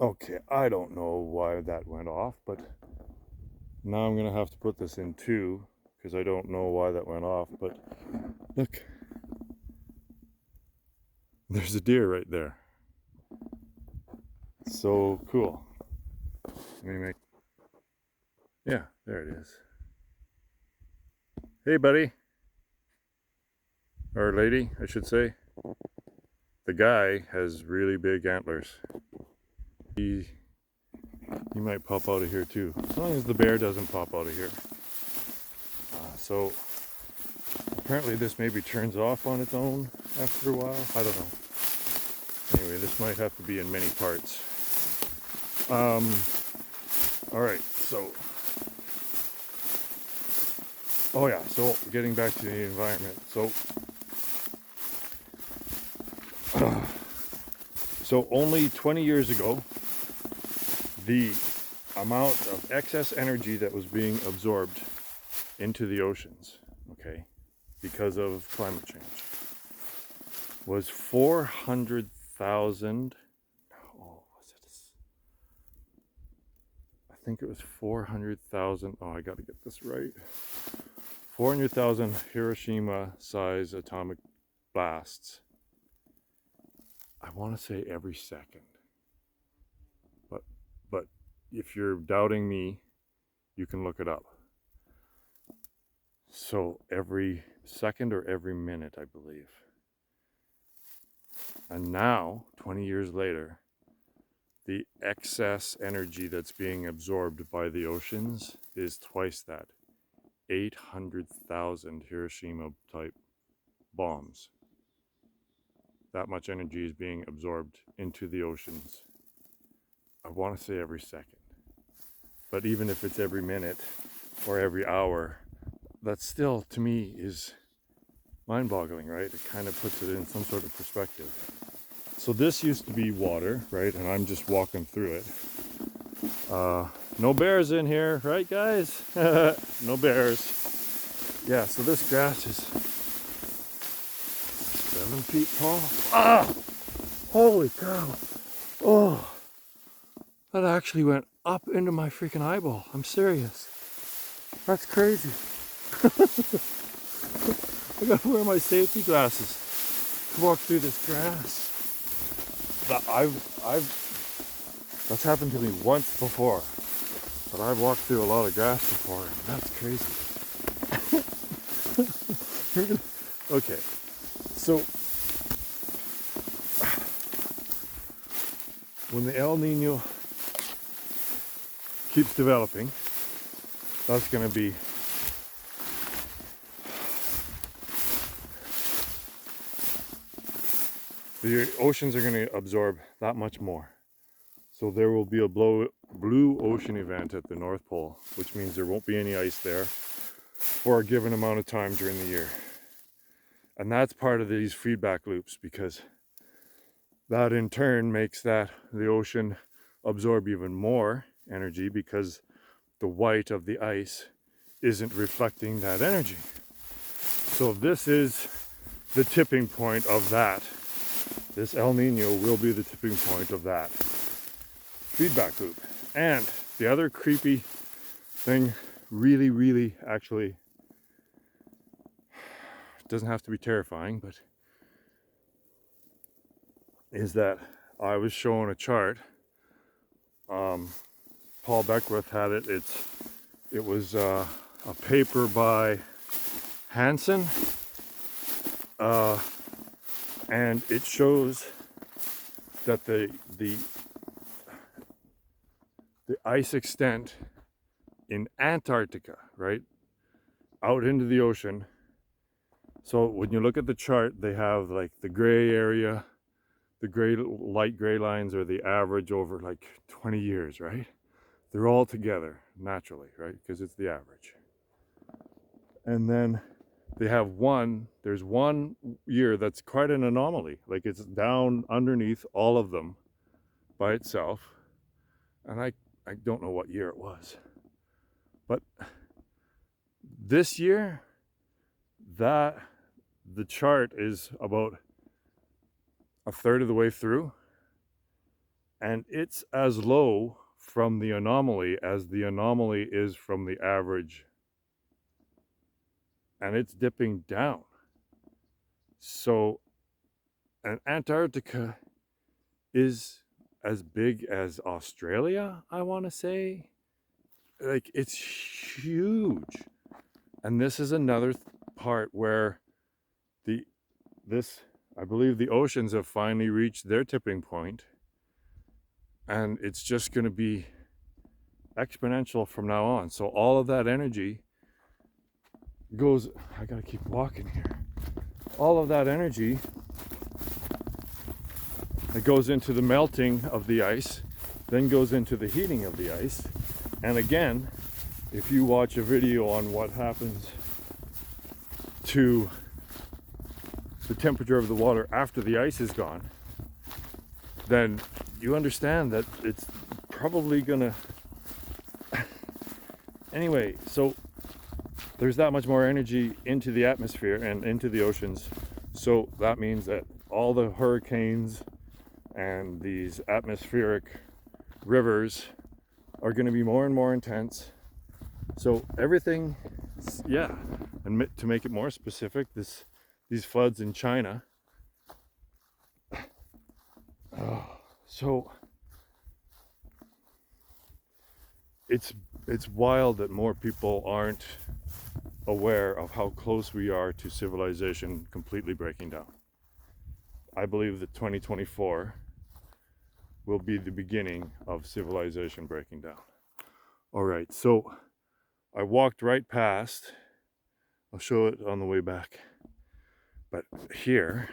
Okay, I don't know why that went off, but now I'm gonna have to put this in two because I don't know why that went off. But look, there's a deer right there. So cool. Let me make. Yeah, there it is. Hey, buddy, or lady, I should say. The guy has really big antlers. He might pop out of here too, as long as the bear doesn't pop out of here. So apparently this maybe turns off on its own after a while. I don't know. Anyway, this might have to be in many parts. All right, so, oh yeah, so getting back to the environment. So only 20 years ago, the amount of excess energy that was being absorbed into the oceans, okay, because of climate change, was 400,000. Oh, was it? I think it was 400,000. Oh, I got to get this right. 400,000 Hiroshima-size atomic blasts. I want to say every second, but if you're doubting me, you can look it up. So every second or every minute, I believe. And now, 20 years later, the excess energy that's being absorbed by the oceans is twice that. 800,000 Hiroshima type bombs. That much energy is being absorbed into the oceans. I want to say every second. But even if it's every minute or every hour, that still, to me, is mind-boggling, right? It kind of puts it in some sort of perspective. So this used to be water, right? And I'm just walking through it. No bears in here, right, guys? No bears. Yeah, so this grass is 7 feet tall. Ah! Holy cow! Oh, that actually went up into my freaking eyeball. I'm serious. That's crazy. I gotta wear my safety glasses to walk through this grass. That's happened to me once before, but I've walked through a lot of grass before, and that's crazy. Okay, so when the El Nino keeps developing, that's going to be the oceans are going to absorb that much more. So there will be a blue ocean event at the North Pole, which means there won't be any ice there for a given amount of time during the year. And that's part of these feedback loops, because that in turn makes the ocean absorb even more energy, because the white of the ice isn't reflecting that energy. So this is the tipping point of that. This El Nino will be the tipping point of that feedback loop. And the other creepy thing, really actually, doesn't have to be terrifying, but is that I was shown a chart. Paul Beckwith had it. It was a paper by Hansen, and it shows that the ice extent in Antarctica, right, out into the ocean. So when you look at the chart, they have like the gray area, the light gray lines are the average over like 20 years, right? They're all together naturally, right? Because it's the average. And then they have there's 1 year that's quite an anomaly. Like it's down underneath all of them by itself. And I don't know what year it was. But this year, the chart is about a third of the way through. and it's as low from the anomaly as the anomaly is from the average, and it's dipping down. So, and Antarctica is as big as Australia, I want to say. Like, it's huge. And this is another part where the this I believe the oceans have finally reached their tipping point, and it's just going to be exponential from now on. So all of that energy goes, I got to keep walking here. All of that energy that goes into the melting of the ice, then goes into the heating of the ice. And again, if you watch a video on what happens to the temperature of the water after the ice is gone, then you understand that it's probably gonna anyway. So there's that much more energy into the atmosphere and into the oceans. So that means that all the hurricanes and these atmospheric rivers are going to be more and more intense. So everything, yeah. And to make it more specific, these floods in China. So it's wild that more people aren't aware of how close we are to civilization completely breaking down. I believe that 2024 will be the beginning of civilization breaking down. All right, so I walked right past, I'll show it on the way back, but here,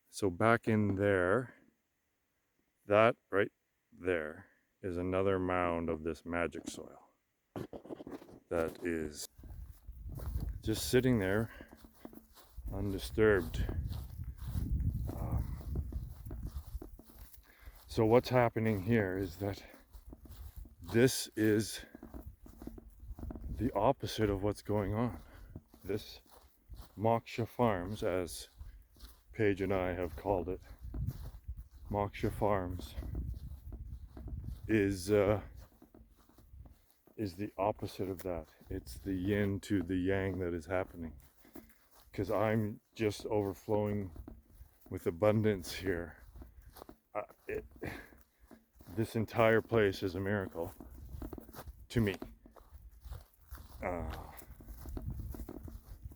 so back in there, that right there is another mound of this magic soil that is just sitting there undisturbed. So what's happening here is that this is the opposite of what's going on. This Moksha Farms, as Paige and I have called it, Moksha Farms is the opposite of that. It's the yin to the yang that is happening. Because I'm just overflowing with abundance here. This entire place is a miracle to me.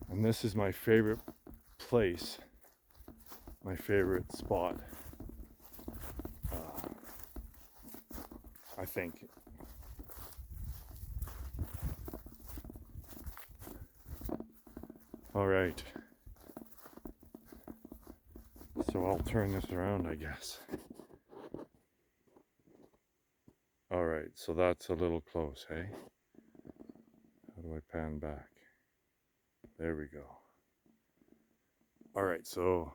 And this is my favorite place, my favorite spot, I think. All right. So I'll turn this around, I guess. All right, so that's a little close, hey? How do I pan back? There we go. All right, so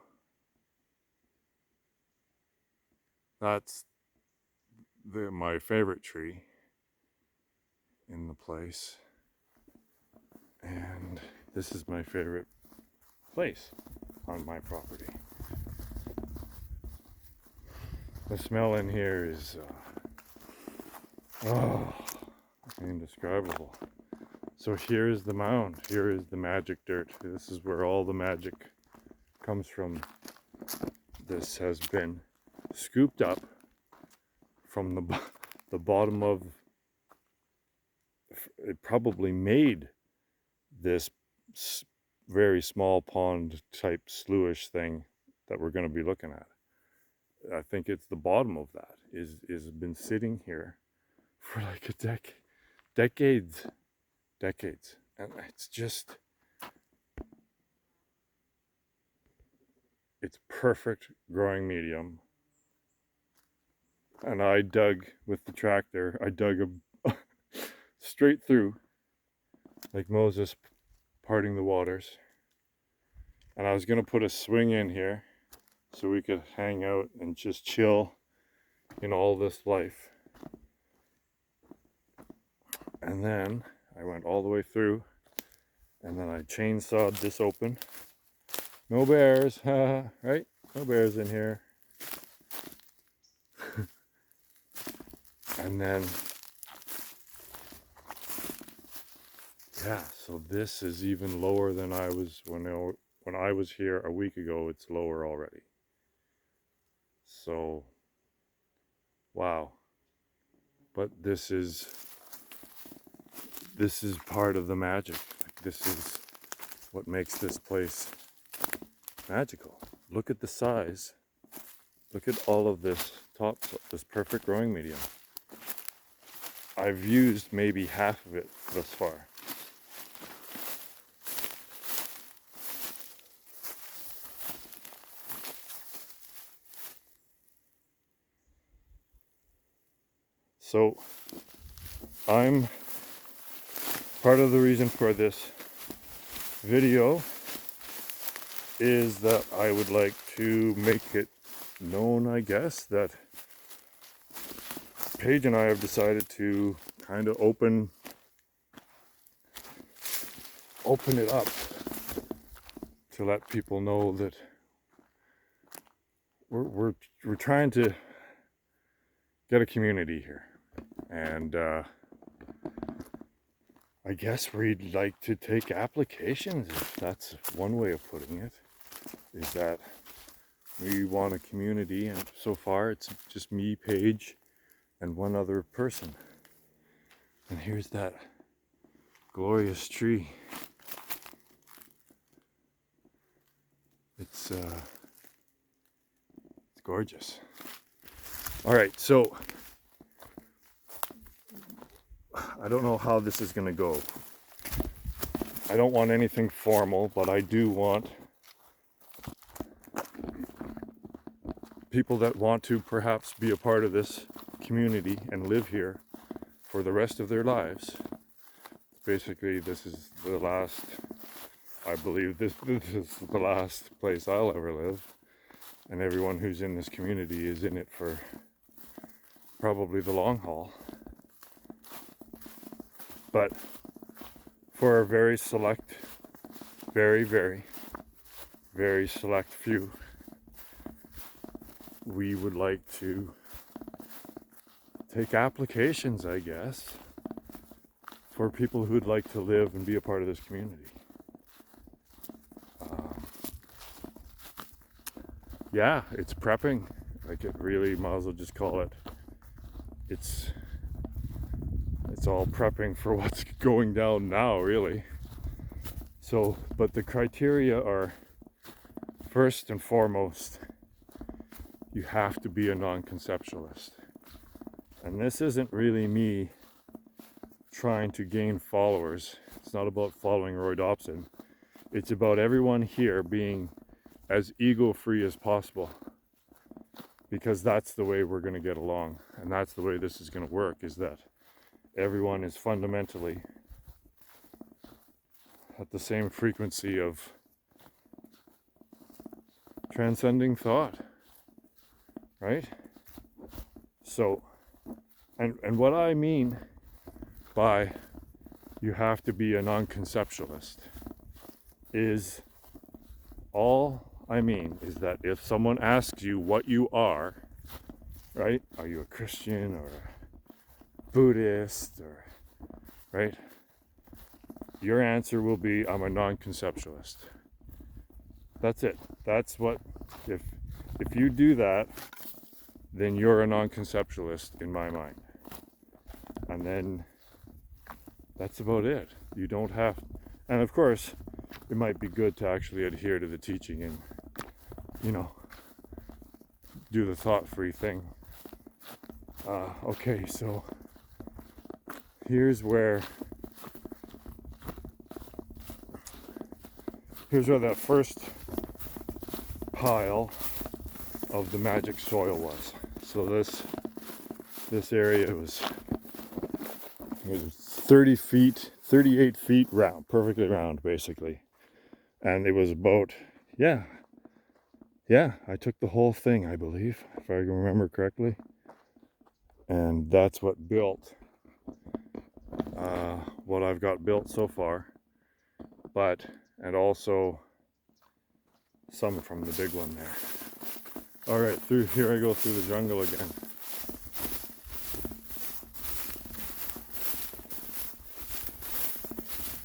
that's my favorite tree in the place. And this is my favorite place on my property. The smell in here is indescribable. So here is the mound. Here is the magic dirt. This is where all the magic comes from. This has been scooped up from the bottom of, it probably made this very small pond type sloughish thing that we're going to be looking at. I think it's the bottom of that is been sitting here for like a decades, and it's just, it's perfect growing medium. And I dug with the tractor. I dug straight through, like Moses parting the waters. And I was gonna put a swing in here so we could hang out and just chill in all this life. And then I went all the way through, and then I chainsawed this open. No bears, right? No bears in here. And then, yeah, so this is even lower than I was when I was here a week ago. It's lower already. So, wow. But this is part of the magic. This is what makes this place magical. Look at the size. Look at all of this this perfect growing medium. I've used maybe half of it thus far. So I'm part of the reason for this video is that I would like to make it known, I guess, that Paige and I have decided to kind of open it up to let people know that we're trying to get a community here, and I guess we'd like to take applications, if that's one way of putting it, is that we want a community, and so far it's just me, Paige, and one other person. And here's that glorious tree. It's gorgeous. All right, so I don't know how this is going to go. I don't want anything formal, but I do want people that want to perhaps be a part of this community and live here for the rest of their lives. Basically, this is the last, I believe this is the last place I'll ever live. And everyone who's in this community is in it for probably the long haul. But for a very select, very, very, very select few, we would like to take applications, I guess, for people who'd like to live and be a part of this community. Yeah, it's prepping. Like, it really, might as well just call it. It's all prepping for what's going down now, really. So, but the criteria are, first and foremost, you have to be a non-conceptualist. And this isn't really me trying to gain followers. It's not about following Roy Dobson. It's about everyone here being as ego-free as possible, because that's the way we're going to get along, and that's the way this is going to work, is that everyone is fundamentally at the same frequency of transcending thought, right? So, and what I mean by you have to be a non-conceptualist is, all I mean is that if someone asks you what you are, right? Are you a Christian or a Buddhist, or, right? Your answer will be, I'm a non-conceptualist. That's it. That's what, if you do that, then you're a non-conceptualist in my mind. And then that's about it. You don't have, and of course, it might be good to actually adhere to the teaching and, do the thought-free thing. Okay, so here's where that first pile of the magic soil was. So this area was 30 feet, 38 feet round, perfectly round, basically. And it was about, yeah, I took the whole thing, I believe, if I can remember correctly. And that's what built what I've got built so far. And also some from the big one there. All right, here I go through the jungle again.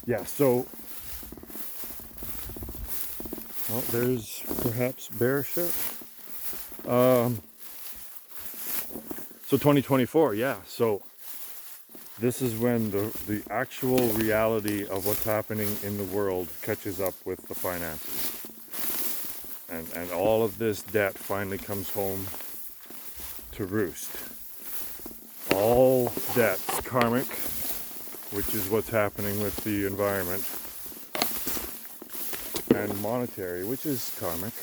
yeah, so, well, there's perhaps bear shit. So 2024, yeah, so this is when the actual reality of what's happening in the world catches up with the finances. And all of this debt finally comes home to roost. All debts, karmic, which is what's happening with the environment, and monetary, which is karmic,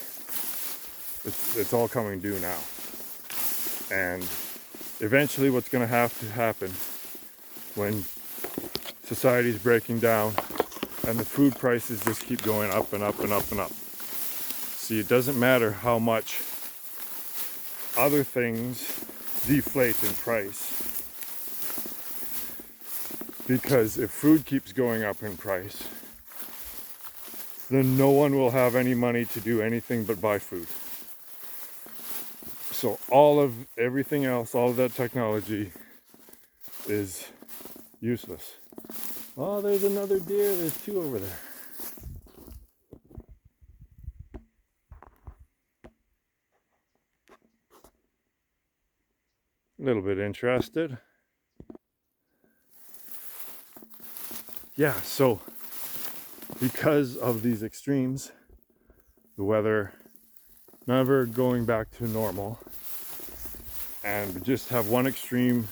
it's all coming due now. And eventually what's going to have to happen when society's breaking down and the food prices just keep going up and up and up and up. See, it doesn't matter how much other things deflate in price, because if food keeps going up in price, then no one will have any money to do anything but buy food. So everything else, all of that technology is useless. Oh, there's another deer. There's two over there. A little bit interested. Yeah, so because of these extremes, the weather never going back to normal, and just have one extreme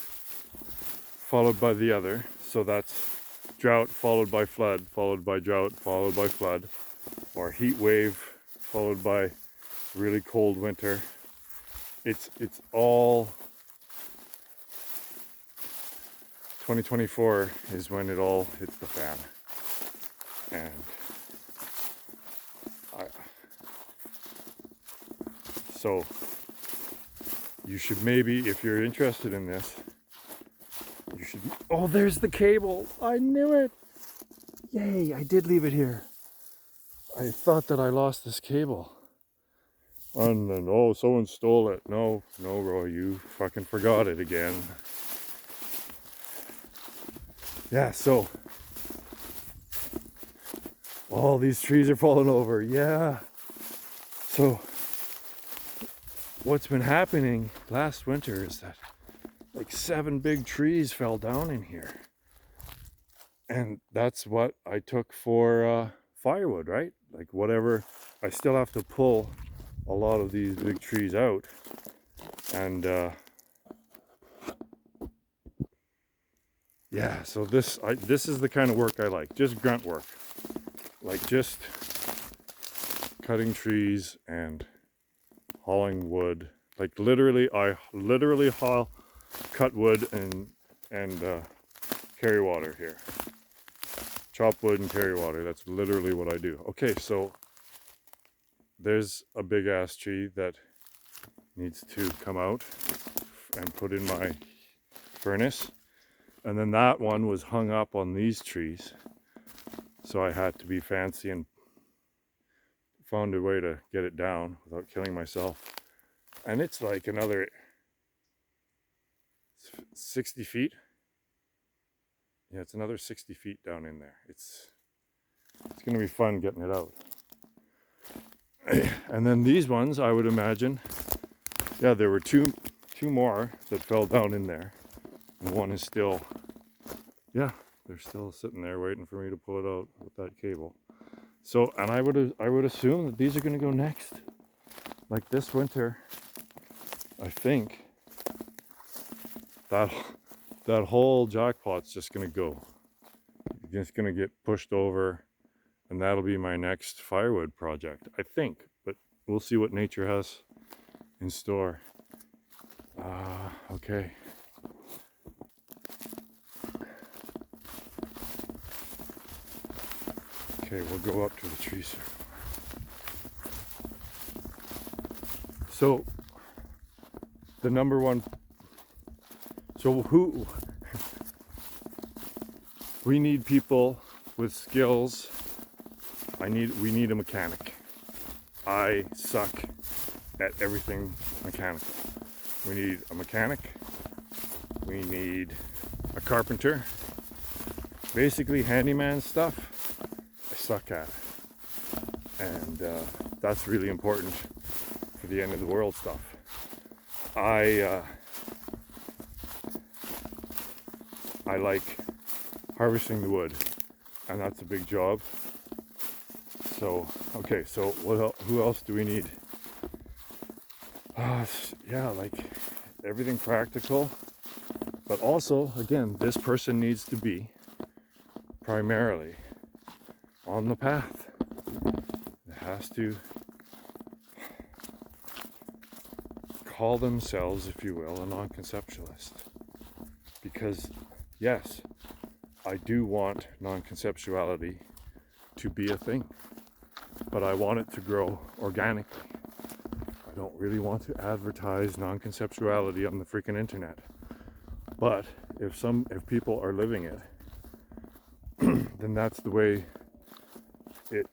followed by the other. So that's drought followed by flood, followed by drought, followed by flood, or heat wave followed by really cold winter. It's all 2024 is when it all hits the fan. And so you should maybe, if you're interested in this, you should. Oh, there's the cable. I knew it. Yay, I did leave it here. I thought that I lost this cable. And then, oh, someone stole it. No, Roy, you fucking forgot it again. Yeah, so all these trees are falling over. Yeah. So what's been happening last winter is that like 7 big trees fell down in here. And that's what I took for firewood, right? Like whatever. I still have to pull a lot of these big trees out. And yeah, so this is the kind of work I like. Just grunt work. Like just cutting trees and hauling wood. Like literally, I literally cut wood and carry water here. Chop wood and carry water. That's literally what I do. Okay, so there's a big ass tree that needs to come out and put in my furnace. And then that one was hung up on these trees. So I had to be fancy and found a way to get it down without killing myself. And it's like another 60 feet. Yeah, it's another 60 feet down in there. It's going to be fun getting it out. And then these ones, I would imagine, yeah, there were two more that fell down in there. And one is still, yeah, they're still sitting there waiting for me to pull it out with that cable. So, and I would assume that these are going to go next. Like this winter, I think that whole jackpot's just going to go. It's just going to get pushed over, and that'll be my next firewood project, I think. But we'll see what nature has in store. Okay. Okay, we'll go up to the tree circle. So, the number one. So we need people with skills. We need a mechanic. I suck at everything mechanical. We need a mechanic. We need a carpenter. basically handyman stuff, I suck at. And that's really important for the end of the world stuff. I like harvesting the wood, and that's a big job. So, okay, so who else do we need? Yeah, like everything practical, but also, again, this person needs to be primarily on the path. It has to call themselves, if you will, a non-conceptualist. Because, yes, I do want non-conceptuality to be a thing, but I want it to grow organically. I don't really want to advertise non-conceptuality on the freaking internet. But if people are living it, then that's the way it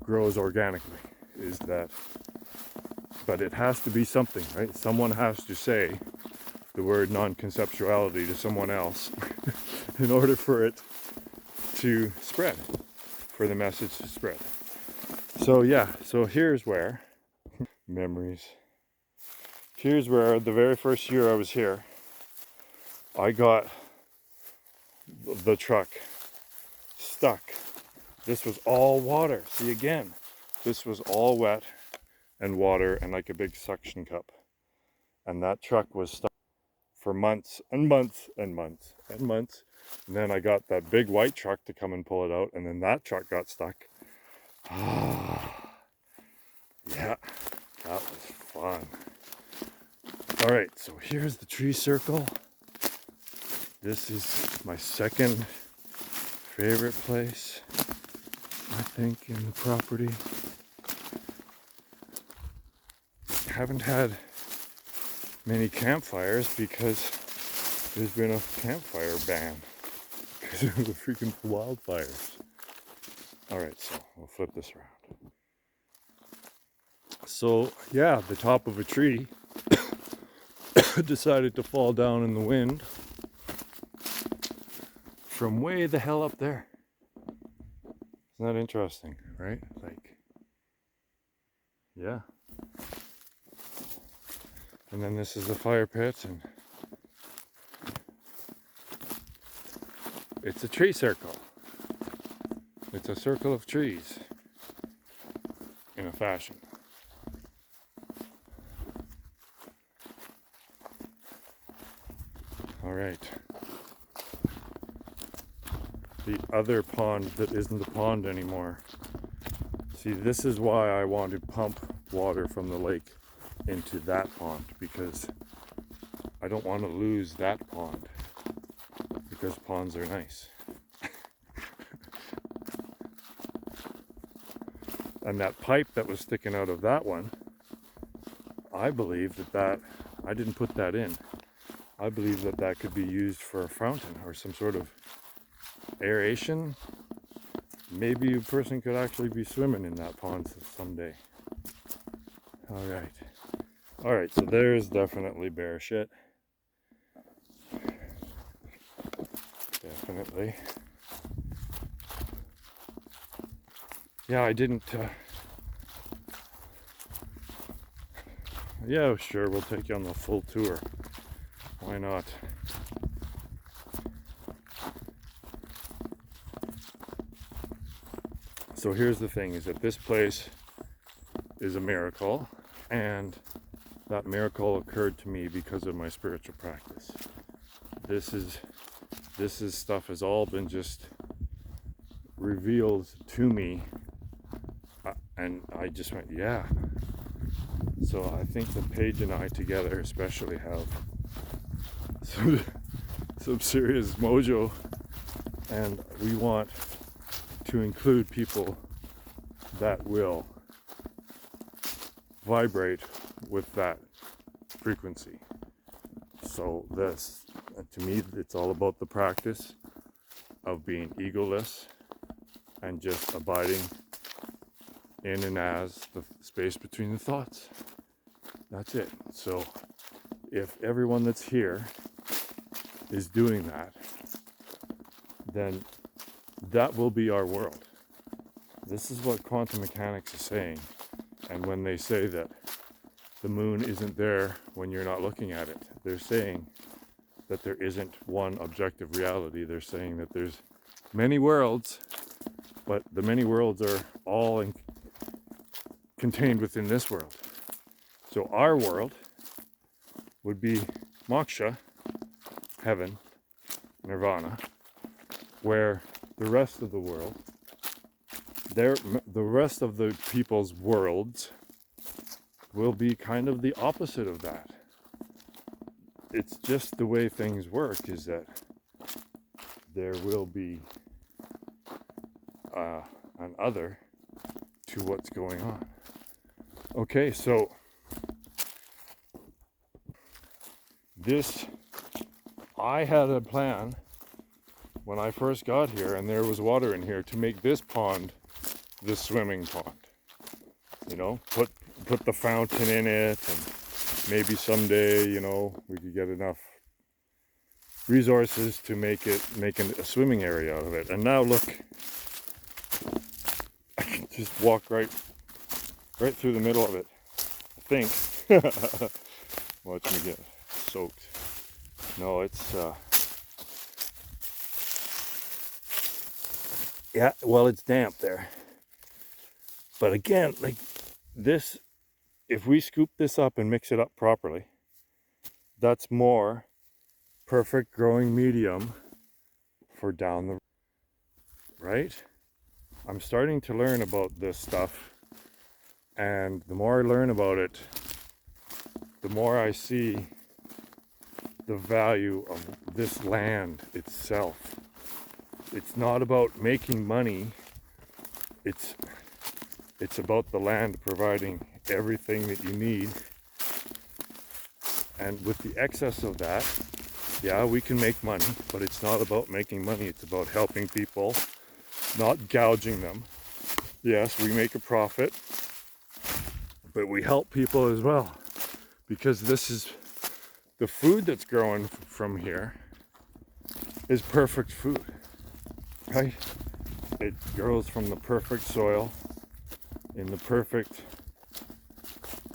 grows organically, is that. But it has to be something, right? Someone has to say the word non-conceptuality to someone else in order for it to spread, for the message to spread. So yeah, so here's where memories. Here's where the very first year I was here, I got the truck stuck. This was all water. See, again, this was all wet and water and like a big suction cup. And that truck was stuck for months and months and months and months. And then I got that big white truck to come and pull it out, and then that truck got stuck. Yeah, that was fun. All right, so here's the tree circle. This is my second favorite place, I think, in the property. Haven't had many campfires because there's been a campfire ban because of the freaking wildfires. All right, so we'll flip this around. So yeah, the top of a tree decided to fall down in the wind from way the hell up there. Isn't that interesting, right? Like, yeah. And then this is the fire pit, and it's a tree circle. It's a circle of trees in a fashion. All right. The other pond that isn't a pond anymore. See, this is why I want to pump water from the lake into that pond, because I don't want to lose that pond, because ponds are nice. And that pipe that was sticking out of that one, I believe that I didn't put that in. I believe that could be used for a fountain or some sort of aeration. Maybe a person could actually be swimming in that pond someday. All right, so there's definitely bear shit. Definitely. Yeah, I didn't. Yeah, sure, we'll take you on the full tour. Why not? So here's the thing, is that this place is a miracle, and that miracle occurred to me because of my spiritual practice. This is stuff has all been just revealed to me, and I just went, yeah. So I think that Paige and I together especially have some serious mojo, and we want to include people that will vibrate with that frequency. So this, to me, it's all about the practice of being egoless and just abiding in and as the space between the thoughts. That's it. So if everyone that's here is doing that, then that will be our world. This is what quantum mechanics is saying. And when they say that the moon isn't there when you're not looking at it, they're saying that there isn't one objective reality. They're saying that there's many worlds, but the many worlds are all contained within this world. So our world would be moksha, heaven, nirvana, where the rest of the world, the rest of the people's worlds will be kind of the opposite of that. It's just the way things work, is that there will be an other to what's going on. Okay, so I had a plan when I first got here, and there was water in here, to make this pond the swimming pond. You know, put the fountain in it, and maybe someday, you know, we could get enough resources to make a swimming area out of it. And now look, I can just walk right through the middle of it, I think. Watch me get soaked. No, it's yeah, well, it's damp there. But again, like this, if we scoop this up and mix it up properly, that's more perfect growing medium for down the, right? I'm starting to learn about this stuff, and the more I learn about it, the more I see the value of this land itself. It's not about making money, it's about the land providing everything that you need. And with the excess of that, yeah, we can make money, but it's not about making money, it's about helping people, not gouging them. Yes, we make a profit, but we help people as well, because this is the food that's growing from here is perfect food, right? It grows from the perfect soil in the perfect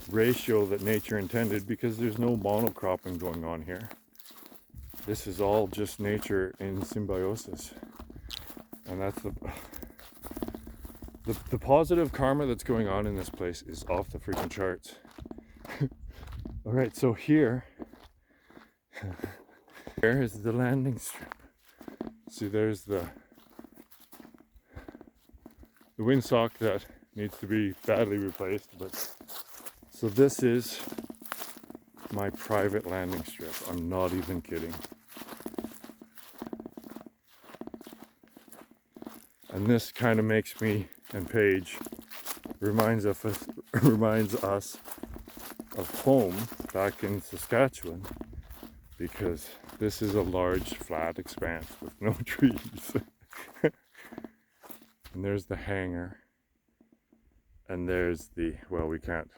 ratio that nature intended, because there's no monocropping going on here. This is all just nature in symbiosis, and that's the positive karma that's going on in this place is off the freaking charts. All right, so here is the landing strip. See, there's the windsock that needs to be badly replaced, but so this is my private landing strip. I'm not even kidding. And this kind of makes me and Paige reminds us of home back in Saskatchewan, because this is a large flat expanse with no trees. And there's the hangar, and there's the, well, we can't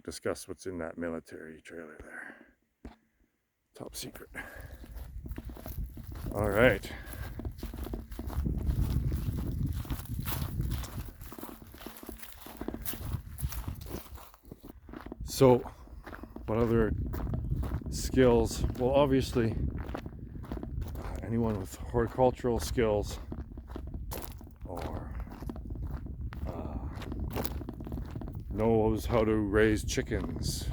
discuss what's in that military trailer there. Top secret. All right. So, what other skills? Well, obviously, anyone with horticultural skills or knows how to raise chickens,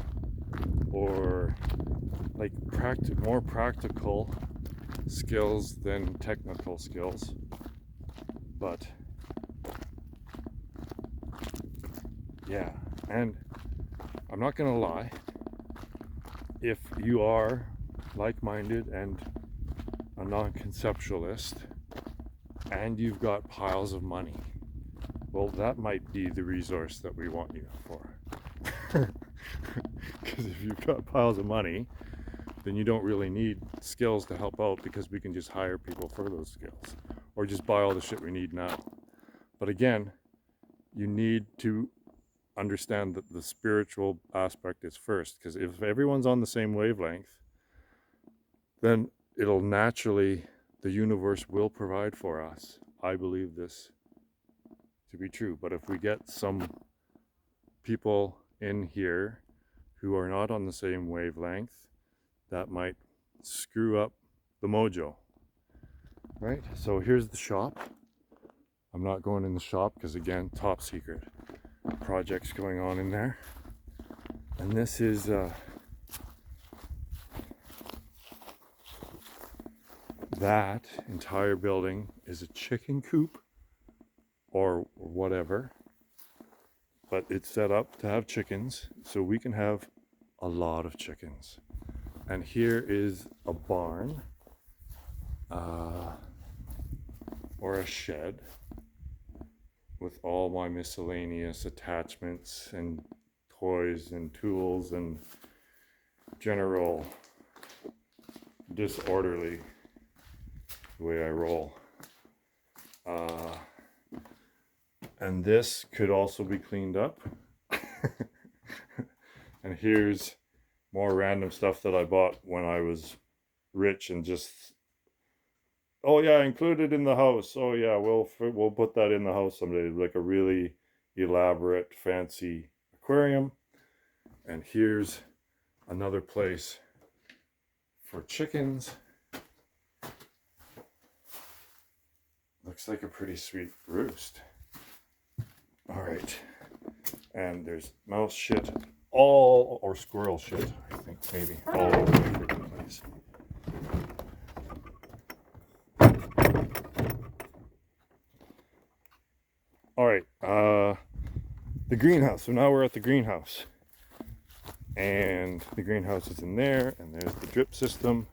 or like more practical skills than technical skills. But yeah, and I'm not gonna lie, if you are like-minded and a non-conceptualist and you've got piles of money, well, that might be the resource that we want you for. Because if you've got piles of money, then you don't really need skills to help out, because we can just hire people for those skills, or just buy all the shit we need now. But again, you need to understand that the spiritual aspect is first, because if everyone's on the same wavelength, then it'll naturally the universe will provide for us. I believe this to be true. But if we get some people in here who are not on the same wavelength, that might screw up the mojo, right? So here's the shop. I'm not going in the shop because, again, top secret projects going on in there. And this is that entire building is a chicken coop or whatever, but it's set up to have chickens, so we can have a lot of chickens. And here is a barn or a shed with all my miscellaneous attachments and toys and tools and general disorderly the way I roll. And this could also be cleaned up. And here's more random stuff that I bought when I was rich and just, oh yeah, included in the house. Oh yeah, we'll put that in the house someday, like a really elaborate, fancy aquarium. And here's another place for chickens. Looks like a pretty sweet roost. All right, and there's mouse shit or squirrel shit, I think, maybe, all over the freaking place. All right, the greenhouse. So now we're at the greenhouse. And the greenhouse is in there, and there's the drip system.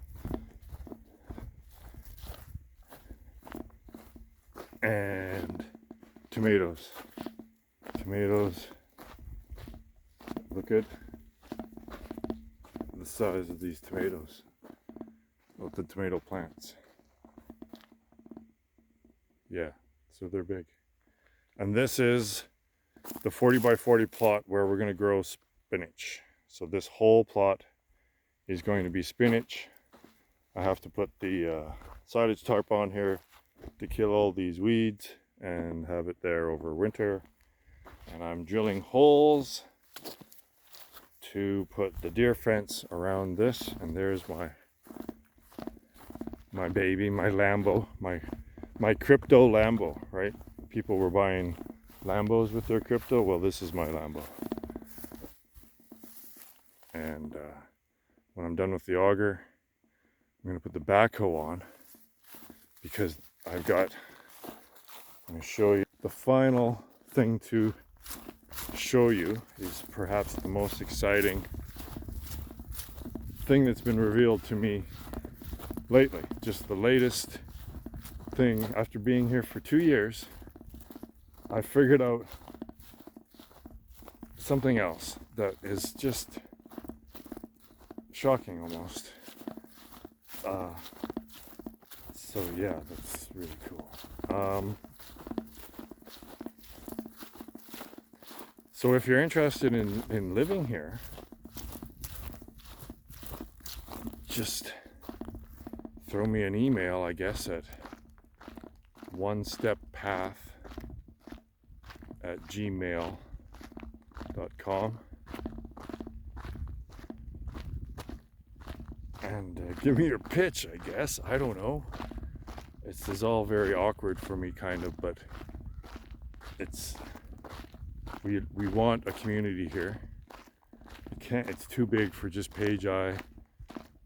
And tomatoes. Tomatoes look at the size of these tomatoes, of the tomato plants. Yeah, so they're big. And this is the 40 by 40 plot where we're going to grow spinach. So this whole plot is going to be spinach. I have to put the silage tarp on here to kill all these weeds and have it there over winter. And I'm drilling holes to put the deer fence around this. And there's my baby, my Lambo, my crypto Lambo, right? People were buying Lambos with their crypto. Well, this is my Lambo. And when I'm done with the auger, I'm going to put the backhoe on, because I'm going to show you the final thing to show you is perhaps the most exciting thing that's been revealed to me lately. Just the latest thing. After being here for 2 years, I figured out something else that is just shocking almost. So yeah, that's really cool. So if you're interested in living here, just throw me an email, I guess, at onesteppath@gmail.com, and give me your pitch, I guess. I don't know. This is all very awkward for me, kind of, but we want a community here. It's too big for just Paige, I,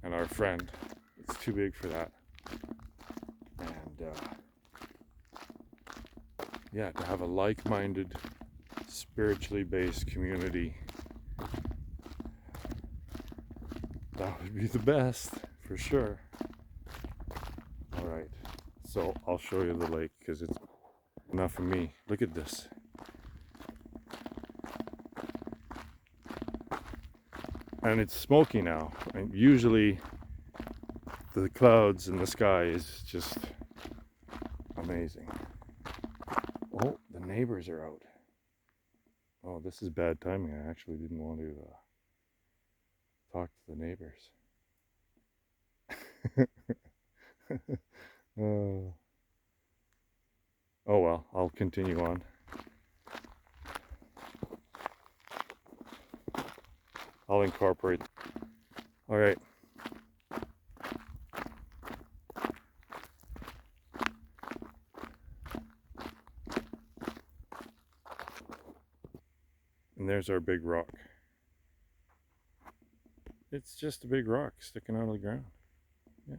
and our friend. It's too big for that. And yeah, to have a like-minded, spiritually based community, that would be the best, for sure. All right, so I'll show you the lake, because it's enough of me. Look at this. And it's smoky now, and usually the clouds in the sky is just amazing. Oh, the neighbors are out. Oh, this is bad timing. I actually didn't want to talk to the neighbors. Oh well, I'll continue on. I'll incorporate. All right. And there's our big rock. It's just a big rock sticking out of the ground. Yeah.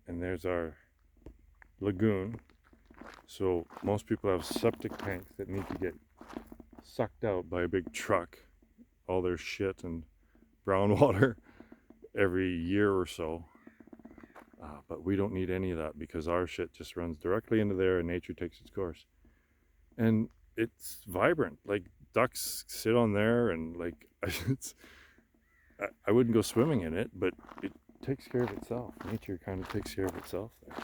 And there's our lagoon. So most people have septic tanks that need to get sucked out by a big truck, all their shit and brown water every year or so. But we don't need any of that because our shit just runs directly into there and nature takes its course. And it's vibrant. Like ducks sit on there and like it's, I wouldn't go swimming in it, but it takes care of itself. Nature kind of takes care of itself there.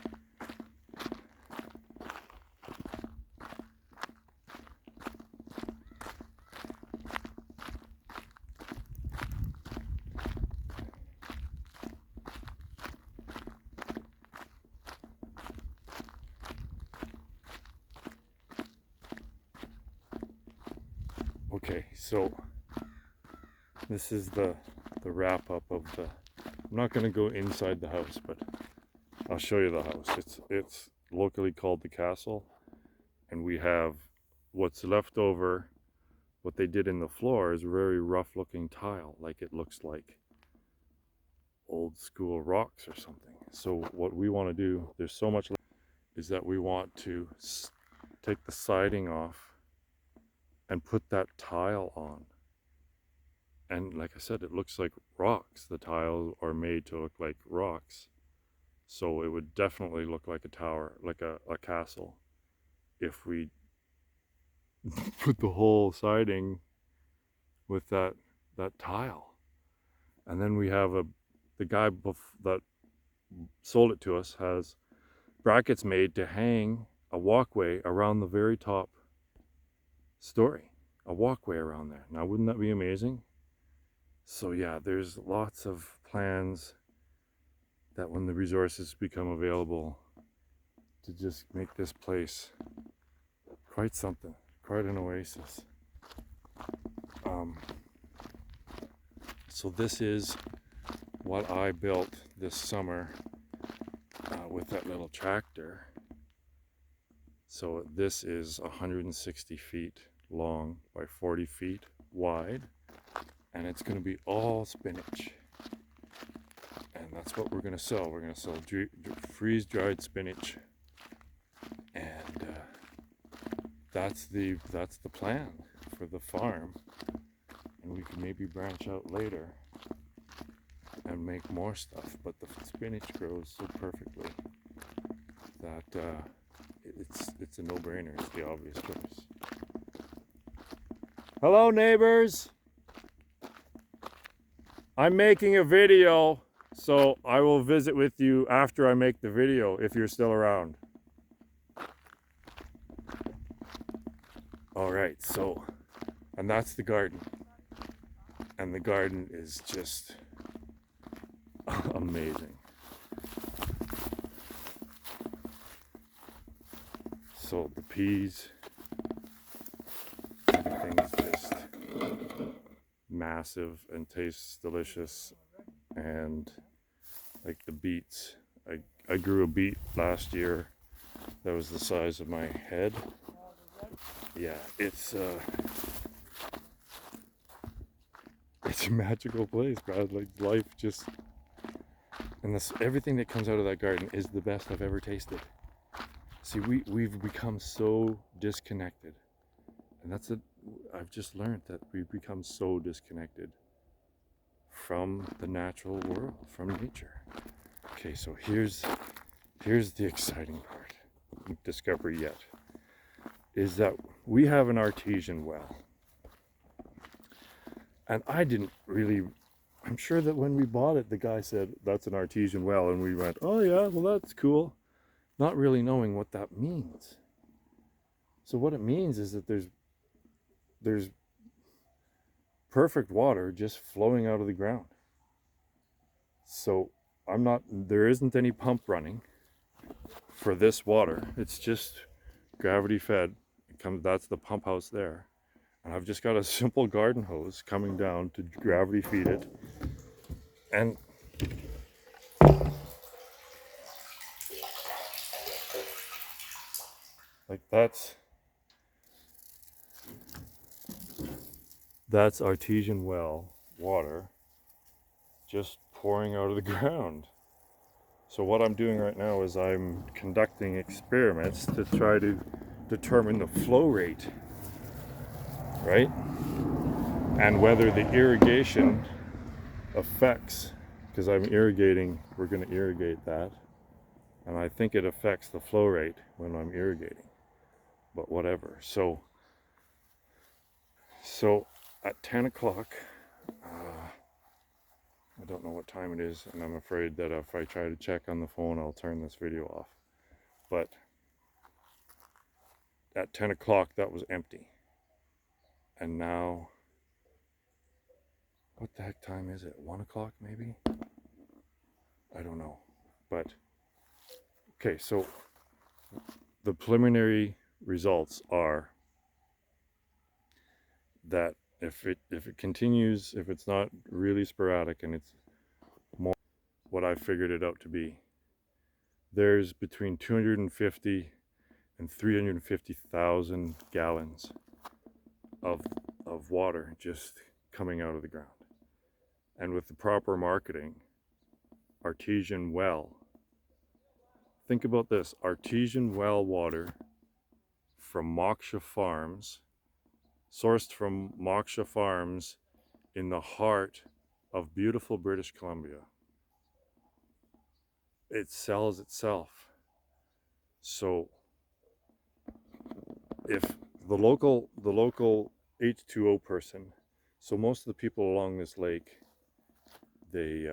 Okay, so this is the wrap up of the, I'm not going to go inside the house, but I'll show you the house. It's locally called the castle, and we have what's left over. What they did in the floor is very rough looking tile, like it looks like old school rocks or something. So what we want to do, there's so much, is that we want to take the siding off and put that tile on. And like I said, it looks like rocks. The tiles are made to look like rocks. So it would definitely look like a tower, like a castle, if we put the whole siding with that tile. And then we have the guy that sold it to us has brackets made to hang a walkway around the very top story. A walkway around there. Now, wouldn't that be amazing? So yeah, there's lots of plans that when the resources become available to just make this place quite something, quite an oasis. So this is what I built this summer with that little tractor. So this is 160 feet long by 40 feet wide, and it's going to be all spinach. And that's what we're going to sell. We're going to sell freeze-dried spinach, and that's the plan for the farm. And we can maybe branch out later and make more stuff. But the spinach grows so perfectly that it's a no-brainer. It's the obvious choice. Hello, neighbors. I'm making a video, so I will visit with you after I make the video if you're still around. All right, so, and that's the garden. And the garden is just amazing. So the peas, everything's just massive and tastes delicious. And like the beets, I grew a beet last year that was the size of my head. Yeah, it's a magical place, man. Like life just, and this, everything that comes out of that garden is the best I've ever tasted. See, we've become so disconnected, and that's it. I've just learned that we've become so disconnected from the natural world, from nature. Okay, so here's the exciting part. Discovery yet is that we have an artesian well. And I didn't really, I'm sure that when we bought it, the guy said, that's an artesian well. And we went, oh yeah, well that's cool. Not really knowing what that means. So what it means is that there's perfect water just flowing out of the ground. So there isn't any pump running for this water. It's just gravity fed. That's the pump house there. And I've just got a simple garden hose coming down to gravity feed it. And like that's artesian well water just pouring out of the ground. So what I'm doing right now is I'm conducting experiments to try to determine the flow rate, right? And whether the irrigation affects, because we're going to irrigate that, and I think it affects the flow rate when I'm irrigating, but whatever. So at 10 o'clock, I don't know what time it is, and I'm afraid that if I try to check on the phone, I'll turn this video off. But at 10 o'clock, that was empty. And now, what the heck time is it? 1 o'clock maybe? I don't know. But, okay, so the preliminary results are that if it continues, if it's not really sporadic and it's more what I figured it out to be, there's between 250 and 350,000 gallons of water just coming out of the ground. And with the proper marketing, artesian well. Think about this, artesian well water from Moksha Farms, sourced from Moksha Farms in the heart of beautiful British Columbia. It sells itself. So if the local H2O person, so most of the people along this lake, they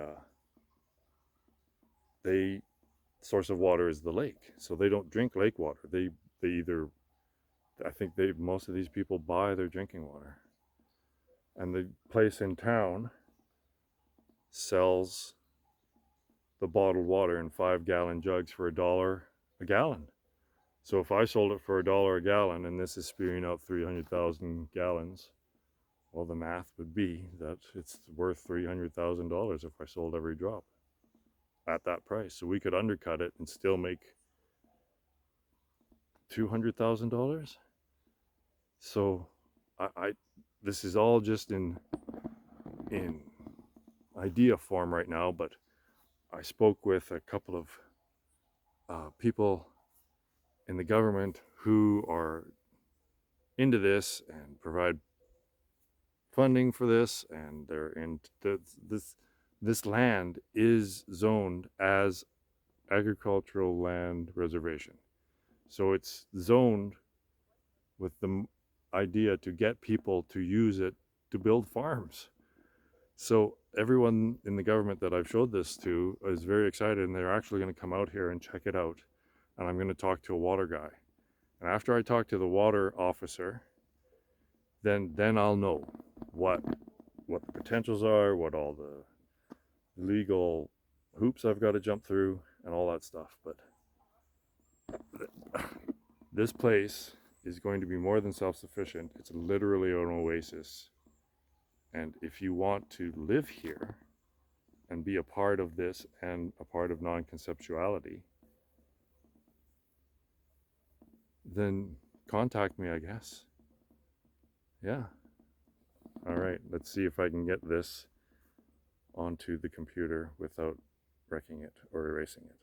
source of water is the lake, so they don't drink lake water. They either, I think most of these people buy their drinking water, and the place in town sells the bottled water in 5-gallon jugs for $1 a gallon. So if I sold it for $1 a gallon, and this is spewing out 300,000 gallons, well, the math would be that it's worth $300,000 if I sold every drop at that price. So we could undercut it and still make $200,000. So this is all just in idea form right now, but I spoke with a couple of people in the government who are into this and provide funding for this, and they're in this land is zoned as agricultural land reservation. So it's zoned with the idea to get people to use it to build farms. So everyone in the government that I've showed this to is very excited, and they're actually going to come out here and check it out. And I'm going to talk to a water guy. And after I talk to the water officer, then I'll know what the potentials are, what all the legal hoops I've got to jump through, and all that stuff. But this place is going to be more than self-sufficient. It's literally an oasis. And if you want to live here and be a part of this and a part of non-conceptuality, then contact me, I guess. Yeah. All right, let's see if I can get this onto the computer without wrecking it or erasing it.